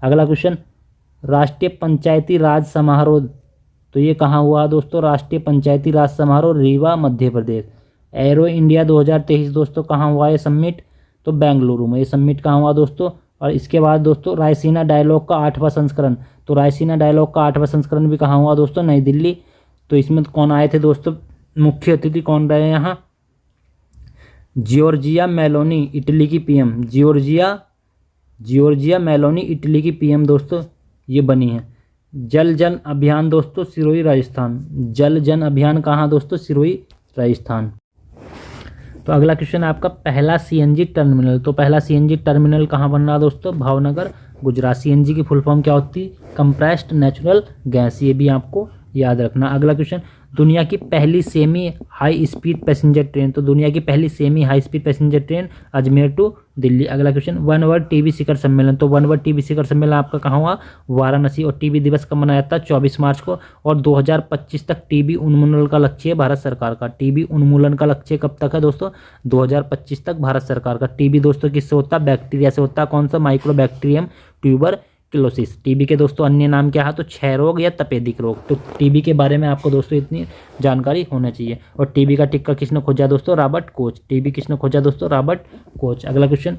अगला क्वेश्चन, राष्ट्रीय पंचायती राज समारोह। तो ये कहाँ हुआ दोस्तों? राष्ट्रीय पंचायती राज समारोह रीवा, मध्य प्रदेश। एरो इंडिया 2023 दोस्तों कहाँ हुआ ये समिट? तो बेंगलुरु में। ये समिट कहाँ हुआ दोस्तों? और इसके बाद दोस्तों रायसीना डायलॉग का 8वां संस्करण। तो रायसीना डायलॉग का 8वां संस्करण भी कहाँ हुआ दोस्तों? नई दिल्ली। तो इसमें कौन आए थे दोस्तों? मुख्य अतिथि कौन रहे यहाँ? जॉर्जिया मेलोनी, इटली की पीएम। जॉर्जिया मेलोनी इटली की पीएम दोस्तों ये बनी है। जल जन अभियान दोस्तों सिरोही, राजस्थान। जल जन अभियान कहाँ दोस्तों? सिरोही, राजस्थान। तो अगला क्वेश्चन है आपका पहला सीएनजी टर्मिनल। तो पहला सीएनजी टर्मिनल कहाँ बन रहा दोस्तों? भावनगर, गुजरात। सीएनजी की फुल फॉर्म क्या होती है? Compressed natural gas. ये भी आपको याद रखना। अगला क्वेश्चन, दुनिया की पहली semi high speed passenger train. तो दुनिया की पहली semi high speed passenger train Ajmer to Delhi. अगला क्वेश्चन, वन वर्ल्ड टीबी शिखर सम्मेलन। तो वन वर्ल्ड टीबी शिखर सम्मेलन आपका कहाँ हुआ? वाराणसी। और टीबी दिवस कब मनाया जाता है? 24 मार्च को। और 2025 तक टीबी उन्मूलन का लक्ष्य है भारत सरकार का। टीबी उन्मूलन का लक्ष्य कब तक है दोस्तों? 2025 तक भारत सरकार का। टीबी दोस्तों किससे होता है? बैक्टीरिया से होता है। कौन सा? Mycobacterium tuberculosis. टीबी के दोस्तों अन्य नाम क्या है? तो क्षय रोग या तपेदिक रोग। तो टीबी के बारे में आपको दोस्तों इतनी जानकारी होना चाहिए। और टीबी का टीका किसने खोजा दोस्तों? Robert Koch. टीबी किसने खोजा दोस्तों? Robert Koch. अगला क्वेश्चन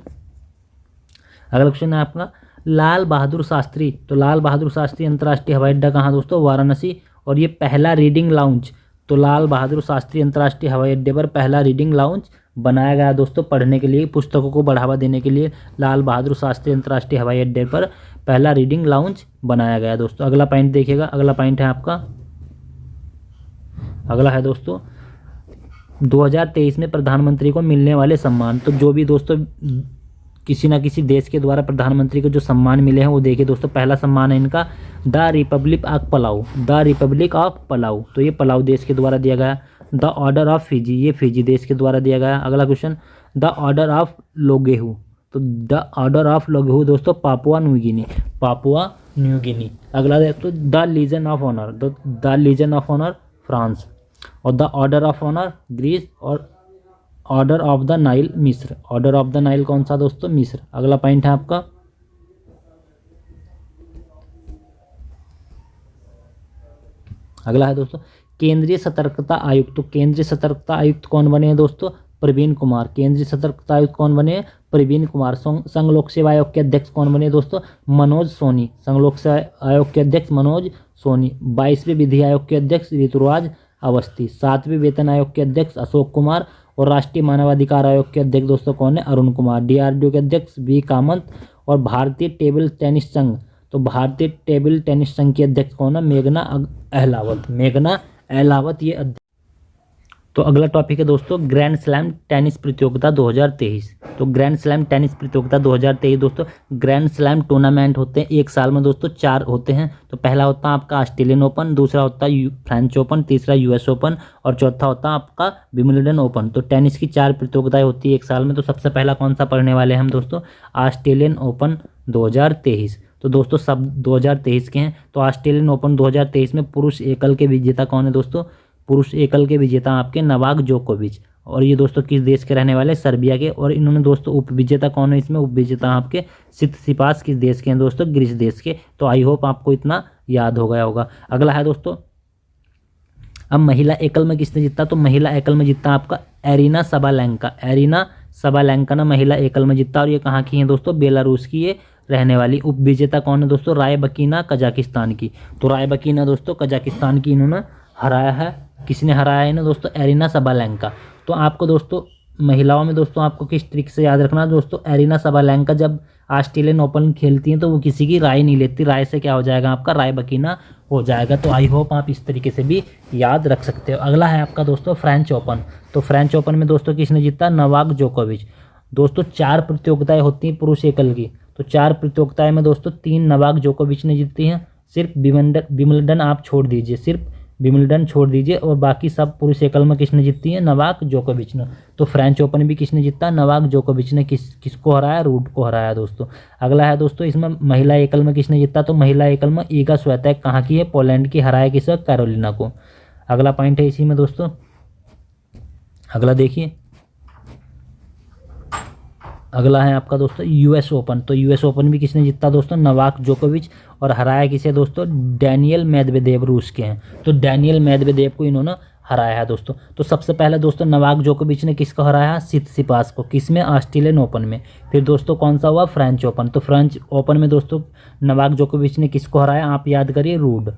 है आपका लाल बहादुर शास्त्री। तो लाल बहादुर शास्त्री अंतर्राष्ट्रीय हवाई अड्डा कहाँ दोस्तों? वाराणसी। और ये पहला रीडिंग लाउंज। तो लाल बहादुर शास्त्री अंतर्राष्ट्रीय हवाई अड्डे पर पहला रीडिंग लाउंज बनाया गया दोस्तों पढ़ने के लिए, पुस्तकों को बढ़ावा देने के लिए लाल बहादुर शास्त्री अंतर्राष्ट्रीय हवाई अड्डे पर पहला रीडिंग लाउंज बनाया गया दोस्तों। अगला पॉइंट देखिएगा, अगला पॉइंट है आपका, अगला है दोस्तों 2023 में प्रधानमंत्री को मिलने वाले सम्मान। तो जो भी दोस्तों किसी ना किसी देश के द्वारा प्रधानमंत्री को जो सम्मान मिले हैं वो देखिए दोस्तों। पहला सम्मान है इनका the Republic of Palau, the Republic of Palau, तो ये पलाऊ देश के द्वारा दिया गया। द ऑर्डर ऑफ फिजी, ये फिजी देश के द्वारा दिया गया। अगला question the Order of Logohu, तो द ऑर्डर ऑफ लोगेहू दोस्तों Papua New Guinea, Papua New Guinea. अगला दोस्तों the Legion of Honour, the Legion of Honour France, और the Order of Honour Greece, और ऑर्डर ऑफ द नाइल मिस्र, order of the Nile कौन सा दोस्तों, मिस्र। अगला पॉइंट है आपका अगला है दोस्तों केंद्रीय सतर्कता आयुक्त। तो केंद्रीय सतर्कता आयुक्त कौन बने हैं दोस्तों, प्रवीण कुमार। केंद्रीय सतर्कता आयुक्त कौन बने हैं, प्रवीण कुमार। संघ लोक सेवा आयोग के अध्यक्ष कौन बने दोस्तों, मनोज सोनी। संघ लोक सेवा आयोग के अध्यक्ष मनोज सोनी। 22वें विधि आयोग के अध्यक्ष ऋतुराज अवस्थी। 7वें वेतन आयोग के अध्यक्ष अशोक कुमार, और राष्ट्रीय मानवाधिकार आयोग के अध्यक्ष दोस्तों कौन है, अरुण कुमार। DRDO के अध्यक्ष वी कामत, और भारतीय टेबल टेनिस संघ, तो भारतीय टेबल टेनिस संघ की अध्यक्ष कौन है, मेघना अहलावत, मेघना अहलावत ये अध्यक्ष। तो अगला टॉपिक है दोस्तों ग्रैंड स्लैम टेनिस प्रतियोगिता 2023। तो ग्रैंड स्लैम टेनिस प्रतियोगिता 2023 दोस्तों, ग्रैंड स्लैम टूर्नामेंट होते हैं एक साल में दोस्तों 4 होते हैं। तो पहला होता है आपका ऑस्ट्रेलियन ओपन, दूसरा होता है फ्रेंच ओपन, तीसरा US ओपन, और चौथा होता है आपका विंबलडन ओपन। तो टेनिस की 4 प्रतियोगिताएं होती है एक साल में। तो सबसे पहला कौन सा पढ़ने वाले हैं हम दोस्तों, ऑस्ट्रेलियन ओपन 2023। तो दोस्तों सब 2023 के हैं। तो ऑस्ट्रेलियन ओपन 2023 में पुरुष एकल के विजेता कौन है दोस्तों, पुरुष एकल के विजेता आपके नोवाक जोकोविच, और ये दोस्तों किस देश के रहने वाले, सर्बिया के। और इन्होंने दोस्तों उप विजेता कौन है इसमें, उप विजेता आपके सितसिपास किस देश के हैं दोस्तों, ग्रीस देश के। तो आई होप आपको इतना याद हो गया होगा। अगला है दोस्तों अब महिला एकल में किसने जीता, तो महिला एकल में जीता आपका एरिना सबालेंका, एरिना सबालेंका ने महिला एकल में जीता। और ये कहाँ की है दोस्तों, बेलारूस की ये रहने वाली। उप विजेता कौन है दोस्तों, रायबकीना कजाकिस्तान की। तो रायबकीना दोस्तों कजाकिस्तान की इन्होंने हराया है। किसने हराया है इन्हें दोस्तों, एरिना सबालेंका। तो आपको दोस्तों महिलाओं में दोस्तों आपको किस ट्रिक से याद रखना दोस्तों, एरिना सबालेंका जब ऑस्ट्रेलियन ओपन खेलती हैं तो वो किसी की राय नहीं लेती, राय से क्या हो जाएगा आपका, रायबकीना हो जाएगा। तो आई होप आप इस तरीके से भी याद रख सकते हो। अगला है आपका दोस्तों फ्रेंच ओपन। तो फ्रेंच ओपन में दोस्तों किसने जीता, नोवाक जोकोविच। दोस्तों 4 प्रतियोगिताएं होती हैं पुरुष एकल की। तो 4 प्रतियोगिताएं में दोस्तों 3 नोवाक जोकोविच ने जीती हैं। सिर्फ विंबलडन आप छोड़ दीजिए, सिर्फ विंबलडन छोड़ दीजिए, और बाकी सब पुरुष एकल में किसने जीती है, नोवाक जोकोविच ने। तो फ्रेंच ओपन भी किसने जीता, नोवाक जोकोविच ने। किसको हराया, रूड को हराया दोस्तों। अगला है दोस्तों इसमें महिला एकल में किसने जीता, तो महिला एकल में ईगा स्वियातेक कहाँ की है, पोलैंड की, हराया किसे, कैरोलिना को। अगला पॉइंट है इसी में दोस्तों, अगला देखिए, अगला है आपका दोस्तों US ओपन। तो US ओपन भी किसने जीता दोस्तों, नोवाक जोकोविच, और हराया किसे दोस्तों, डैनियल मेदवेदेव, रूस के हैं। तो डैनियल मेदवेदेव को इन्होंने हराया है दोस्तों। तो सबसे पहले दोस्तों नोवाक जोकोविच ने किसको हराया, सितसिपास को। किस में, ऑस्ट्रेलियन ओपन में। फिर दोस्तों कौन सा हुआ, फ्रेंच ओपन। तो फ्रेंच ओपन में दोस्तों नोवाक जोकोविच ने किसको हराया, आप याद करिए, रूड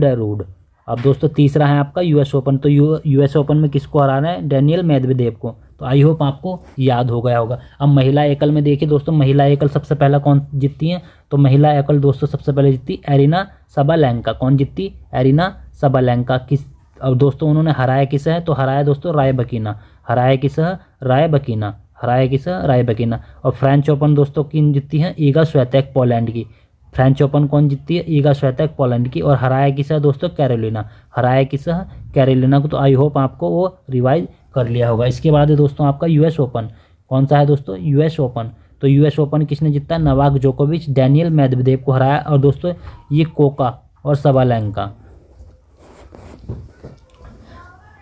है, रूड। अब दोस्तों तीसरा है आपका US ओपन। तो US ओपन में किसको हराना है, डैनियल मेदवेदेव को। तो आई होप आपको याद हो गया होगा। अब महिला एकल में देखिए दोस्तों, महिला एकल सबसे पहला कौन जीतती है, तो महिला एकल दोस्तों सबसे पहले जीतती एरिना सबालेंका। कौन जीतती, एरिना सबालेंका। किस, अब दोस्तों उन्होंने हराया किसे है, तो हराया दोस्तों रायबकीना, हराया किसे है, रायबकीना, हराया किसे, रायबकीना। और फ्रेंच ओपन दोस्तों किन जीतती है, ईगा स्वियातेक, पोलैंड की। फ्रेंच ओपन कौन जीतती है, ईगा स्वियातेक, पोलैंड की। और हराया किसे है दोस्तों, कैरोलिना, हराया किसे है, कैरोलिना को। तो आई होप आपको वो रिवाइज कर लिया होगा। इसके बाद है दोस्तों आपका US ओपन। कौन सा है दोस्तों, US ओपन। तो US ओपन किसने जीता, नोवाक जोकोविच, डैनियल मेदवेदेव को हराया। और दोस्तों ये कोका और सबालेंका,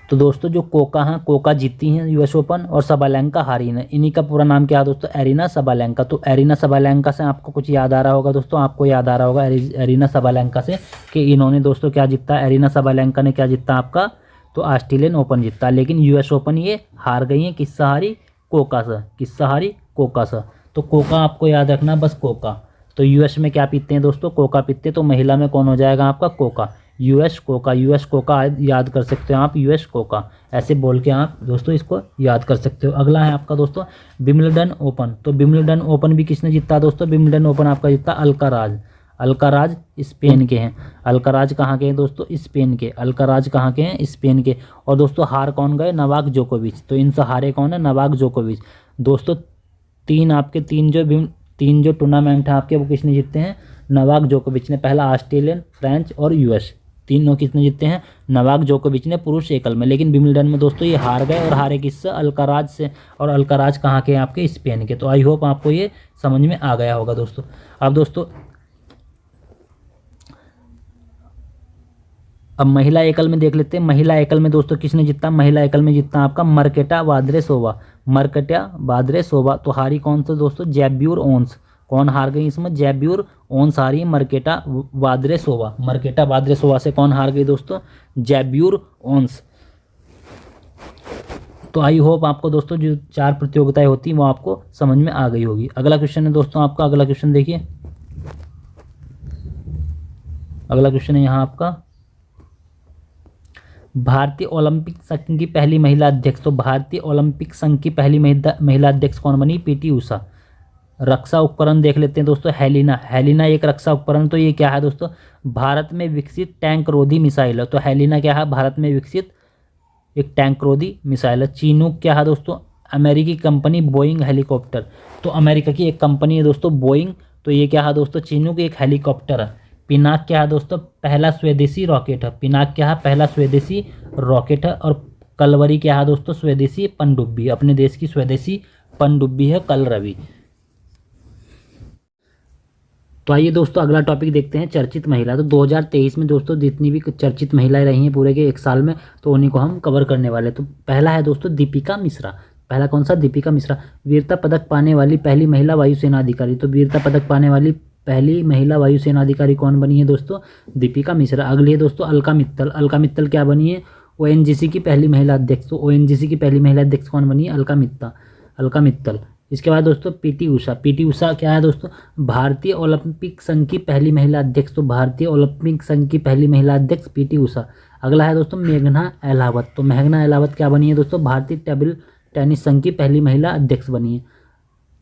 तो दोस्तों जो कोका हैं, कोका जीती हैं US ओपन, और सबालेंका हारी हैं। इन्हीं का पूरा नाम क्या है दोस्तों, एरिना सबालेंका। तो एरिना सबालेंका से आपको कुछ याद आ रहा होगा दोस्तों, आपको याद आ रहा होगा एरिना सबालेंका से कि इन्होंने दोस्तों क्या जीता, एरिना सबालेंका ने क्या जीता आपका, तो ऑस्ट्रेलियन ओपन जीता। लेकिन US ओपन ये हार गई हैं, किससे हारी, कोका से। किससे हारी, कोका से। तो कोका आपको याद रखना बस, कोका। तो US में क्या पीते हैं दोस्तों, कोका पीते हैं। तो महिला में कौन हो जाएगा आपका, Coca. US Coca, US Coca याद कर सकते हो आप, यूएस कोका ऐसे बोल के आप दोस्तों इसको याद कर सकते हो। अगला है आपका दोस्तों विंबलडन ओपन। तो विंबलडन ओपन भी किसने जीता दोस्तों? विंबलडन ओपन आपका जीता अल्काराज। अल्काराज स्पेन के हैं। अल्काराज कहाँ के हैं दोस्तों? स्पेन के। अल्काराज कहाँ के हैं? स्पेन के। और दोस्तों हार कौन गए? नोवाक जोकोविच। तो इनसे हारे कौन है? नोवाक जोकोविच। दोस्तों तीन जो टूर्नामेंट है आपके वो किसने जीते हैं? नोवाक जोकोविच ने। पहला ऑस्ट्रेलियन, फ्रेंच और यूएस, तीनों किसने जीते हैं? नोवाक जोकोविच ने पुरुष एकल में। लेकिन विंबलडन में दोस्तों ये हार गए, और हारे किससे? अल्काराज से। और अल्काराज कहाँ के हैं आपके? स्पेन के। तो आई होप आपको ये समझ में आ गया होगा दोस्तों। अब दोस्तों अब महिला एकल में देख लेते हैं। महिला एकल में दोस्तों किसने जीता? महिला एकल में जीता आपका मर्केटा वाद्रेसोवा। मर्केटा वाद्रेसोवा। तो हारी कौन सा दोस्तों? जैब्यूर ओंस। कौन हार गई इसमें? जैब्यूर ओंस हारी मर्केटा वाद्रेसोवा। मर्केटा वाद्रेसोवा से कौन हार गई दोस्तों? जैब्यूर ओंस। तो आई होप आपको दोस्तों जो 4 प्रतियोगिताएं होती हैं वो आपको समझ में आ गई होगी। अगला क्वेश्चन है दोस्तों आपका, अगला क्वेश्चन देखिए। अगला क्वेश्चन है यहाँ आपका, भारतीय ओलंपिक संघ की पहली महिला अध्यक्ष। तो भारतीय ओलंपिक संघ की पहली महिला अध्यक्ष कौन बनी? पीटी उषा। रक्षा उपकरण देख लेते हैं दोस्तों। हेलिना। हेलिना एक रक्षा उपकरण। तो ये क्या है दोस्तों? भारत में विकसित टैंक रोधी मिसाइल है। तो हेलिना क्या है? भारत में विकसित एक टैंक रोधी मिसाइल है। चीनूक क्या है दोस्तों? अमेरिकी कंपनी बोइंग हेलीकॉप्टर। तो अमेरिका की एक कंपनी है दोस्तों बोइंग। तो ये क्या है दोस्तों? चीनूक एक हेलीकॉप्टर है। पिनाक क्या है दोस्तों? पहला स्वदेशी रॉकेट है। पिनाक क्या है? पहला स्वदेशी रॉकेट है। और कलवरी क्या है दोस्तों? स्वदेशी पनडुब्बी। अपने देश की स्वदेशी पनडुब्बी है कलरवी। तो आइए दोस्तों अगला टॉपिक देखते हैं, चर्चित महिला। तो 2023 में दोस्तों जितनी भी चर्चित महिलाएं रही हैं पूरे के 1 साल में, तो उन्हीं को हम कवर करने वाले। तो पहला है दोस्तों दीपिका मिश्रा। पहला कौन सा? दीपिका मिश्रा। वीरता पदक पाने वाली पहली महिला वायुसेना अधिकारी। तो वीरता पदक पाने वाली पहली महिला वायुसेना अधिकारी कौन बनी है दोस्तों? दीपिका मिश्रा। अगली है दोस्तों अलका मित्तल। अलका मित्तल क्या बनी है? ओएनजीसी की पहली महिला अध्यक्ष। तो ओएनजीसी की पहली महिला अध्यक्ष कौन बनी है? अलका मित्तल। इसके बाद दोस्तों पीटी उषा। पीटी उषा क्या है दोस्तों? भारतीय ओलंपिक संघ की पहली महिला अध्यक्ष। तो भारतीय ओलंपिक संघ की पहली महिला अध्यक्ष पीटी उषा। अगला है दोस्तों मेघना अहलावत। तो मेघना अहलावत क्या बनी है दोस्तों? भारतीय टेबल टेनिस संघ की पहली महिला अध्यक्ष बनी है।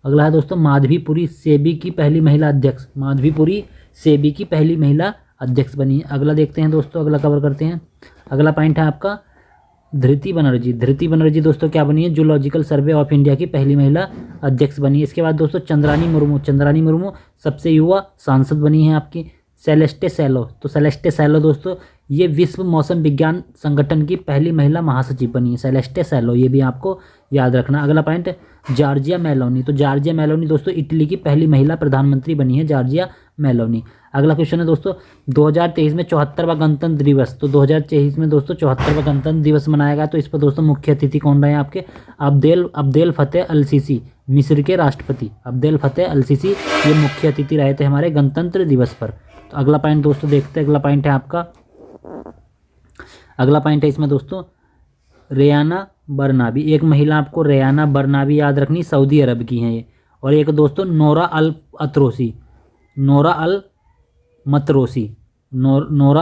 अगला है दोस्तों माधवीपुरी सेबी की पहली महिला अध्यक्ष। माधवीपुरी सेबी की पहली महिला अध्यक्ष बनी है। अगला देखते हैं दोस्तों, अगला कवर करते हैं। अगला पॉइंट है आपका धृति बनर्जी। धृति बनर्जी दोस्तों क्या बनी है? जूलॉजिकल सर्वे ऑफ इंडिया की पहली महिला अध्यक्ष बनी है। इसके बाद दोस्तों चंद्रानी मुर्मू। चंद्रानी मुर्मू सबसे युवा सांसद बनी है आपकी। Celeste Saulo. तो सेलेस्टे सैलो दोस्तों ये विश्व मौसम विज्ञान संगठन की पहली महिला महासचिव बनी है। सेलेस्टे सैलो, ये भी आपको याद रखना। अगला पॉइंट जॉर्जिया मेलोनी। तो जॉर्जिया मेलोनी दोस्तों इटली की पहली महिला प्रधानमंत्री बनी है, जॉर्जिया मेलोनी। अगला क्वेश्चन है दोस्तों 2023 में 74वां गणतंत्र दिवस। तो 2023 में दोस्तों 74वां गणतंत्र दिवस मनाया गया। तो इस पर दोस्तों मुख्य अतिथि कौन रहे आपके? अब्देल फतेह अल सीसी, मिस्र के राष्ट्रपति अब्देल फतेह अल सीसी ये मुख्य अतिथि रहे थे हमारे गणतंत्र दिवस पर। तो अगला पॉइंट दोस्तों देखते हैं। अगला पॉइंट है आपका, अगला पॉइंट है इसमें दोस्तों रेयाना बरनाबी। एक महिला आपको रेयाना बरनाबी याद रखनी, सऊदी अरब की हैं ये। और एक दोस्तों नोरा अल मतरोसी। नोरा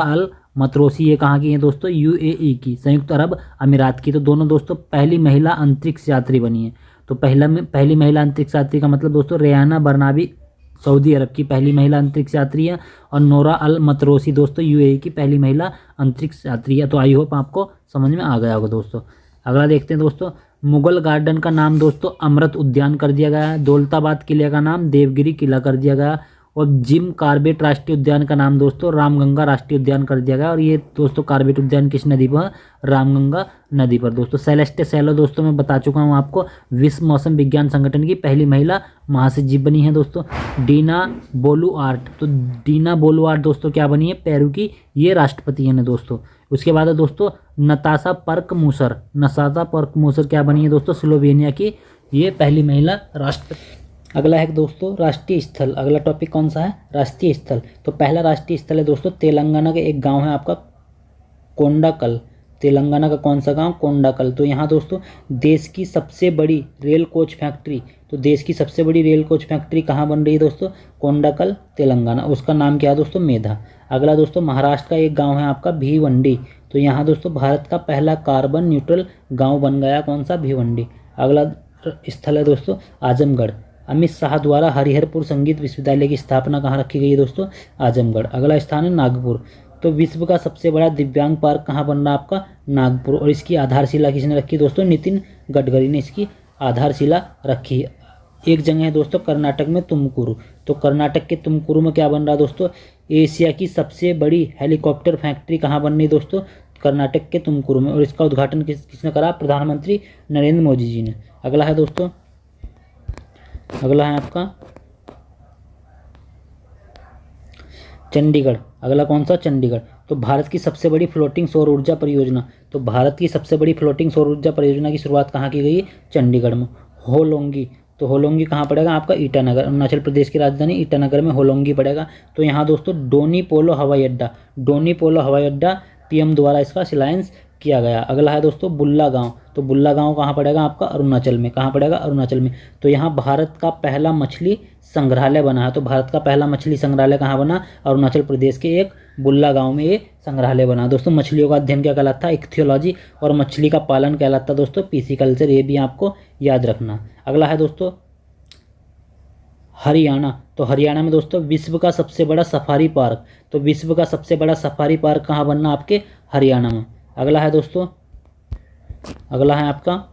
अल मतरोसी ये कहाँ की हैं दोस्तों? यूएई की, संयुक्त अरब अमीरात की। तो दोनों दोस्तों पहली महिला अंतरिक्ष यात्री बनी है। तो पहली महिला अंतरिक्ष यात्री का मतलब दोस्तों रेयाना बरनाबी सऊदी अरब की पहली महिला अंतरिक्ष यात्री है, और नोरा अल मतरोसी दोस्तों यूएई की पहली महिला अंतरिक्ष यात्री है। तो आई होप आपको समझ में आ गया होगा दोस्तों। अगला देखते हैं दोस्तों मुगल गार्डन का नाम दोस्तों अमृत उद्यान कर दिया गया है। दौलताबाद किले का नाम देवगिरी किला कर दिया गया। और जिम कार्बेट राष्ट्रीय उद्यान का नाम दोस्तों रामगंगा राष्ट्रीय उद्यान कर दिया गया। और ये दोस्तों कार्बेट उद्यान किस नदी पर? रामगंगा नदी पर दोस्तों। सेलेस्टे सैलो दोस्तों मैं बता चुका हूँ आपको, विश्व मौसम विज्ञान संगठन की पहली महिला महासचिव बनी है दोस्तों। डीना बोलुआर्ट। तो डीना बोलुआर्ट दोस्तों क्या बनी है? पेरू की ये राष्ट्रपति है दोस्तों। उसके बाद है दोस्तों नताशा पर्क-मूसर क्या बनी है दोस्तों? स्लोवेनिया की ये पहली महिला राष्ट्रपति। अगला है दोस्तों राष्ट्रीय स्थल। अगला टॉपिक कौन सा है? राष्ट्रीय स्थल। तो पहला राष्ट्रीय स्थल है दोस्तों तेलंगाना के एक गांव है आपका कोंडाकल। तेलंगाना का कौन सा गांव? कोंडाकल। तो यहाँ दोस्तों देश की सबसे बड़ी रेल कोच फैक्ट्री, तो देश की सबसे बड़ी रेल कोच फैक्ट्री कहाँ बन रही है दोस्तों? कोंडाकल, तेलंगाना। उसका नाम क्या है दोस्तों? मेधा। अगला दोस्तों महाराष्ट्र का एक गांव है आपका भिवंडी। तो यहाँ दोस्तों भारत का पहला कार्बन न्यूट्रल गांव बन गया, कौन सा? भिवंडी। अगला स्थल है दोस्तों आजमगढ़। अमित शाह द्वारा हरिहरपुर संगीत विश्वविद्यालय की स्थापना कहाँ रखी गई है दोस्तों? आजमगढ़। अगला स्थान है नागपुर। तो विश्व का सबसे बड़ा दिव्यांग पार्क कहाँ बन रहा है आपका? नागपुर। और इसकी आधारशिला किसने रखी दोस्तों? नितिन गडकरी ने इसकी आधारशिला रखी। एक जगह है दोस्तों कर्नाटक में तुमकुरु। तो कर्नाटक के तुमकुरु में क्या बन रहा है दोस्तों? एशिया की सबसे बड़ी हेलीकॉप्टर फैक्ट्री कहाँ बन रही दोस्तों? कर्नाटक के तुमकुरु में। और इसका उद्घाटन किसने करा? प्रधानमंत्री नरेंद्र मोदी जी ने। अगला है दोस्तों, अगला है आपका चंडीगढ़। अगला कौन सा? चंडीगढ़। तो भारत की सबसे बड़ी फ्लोटिंग सौर ऊर्जा परियोजना, तो भारत की सबसे बड़ी फ्लोटिंग सौर ऊर्जा परियोजना की शुरुआत कहाँ की गई? चंडीगढ़ में। होलोंगी, तो होलोंगी कहाँ पड़ेगा आपका? ईटानगर। अरुणाचल प्रदेश की राजधानी ईटानगर में होलोंगी पड़ेगा। तो यहाँ दोस्तों डोनी पोलो हवाई अड्डा, डोनी पोलो हवाई अड्डा पीएम द्वारा इसका शिलान्यास किया गया। अगला है दोस्तों बुल्ला गांव। तो बुल्ला गांव कहाँ पड़ेगा आपका? अरुणाचल में। कहाँ पड़ेगा? अरुणाचल में। तो यहाँ भारत का पहला मछली संग्रहालय बना है। तो भारत का पहला मछली संग्रहालय कहाँ बना? अरुणाचल प्रदेश के एक बुल्ला गांव में ये संग्रहालय बना। दोस्तों मछलियों का अध्ययन क्या कहलाता है? इक्थियोलॉजी। और मछली का पालन कहलाता है दोस्तों पिसिकल्चर। ये भी आपको याद रखना। अगला है दोस्तों हरियाणा। तो हरियाणा में दोस्तों विश्व का सबसे बड़ा सफारी पार्क, तो विश्व का सबसे बड़ा सफारी पार्क कहाँ बनना? आपके हरियाणा में। अगला है दोस्तों, अगला है आपका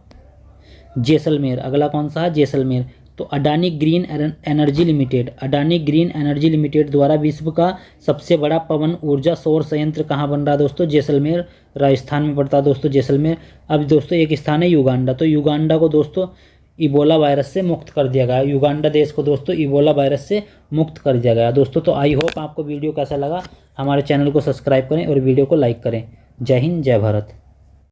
जैसलमेर। अगला कौन सा है? जैसलमेर। तो Adani green energy limited, Adani green energy limited द्वारा विश्व का सबसे बड़ा पवन ऊर्जा सौर संयंत्र कहाँ बन रहा है दोस्तों? जैसलमेर, राजस्थान में पड़ता है दोस्तों जैसलमेर। अब दोस्तों एक स्थान है युगांडा। तो युगांडा को दोस्तों इबोला वायरस से मुक्त कर दिया गया। युगांडा देश को दोस्तों इबोला वायरस से मुक्त कर दिया गया दोस्तों। तो आई होप आपको वीडियो कैसा लगा। हमारे चैनल को सब्सक्राइब करें और वीडियो को लाइक करें। जय हिंद, जय भारत।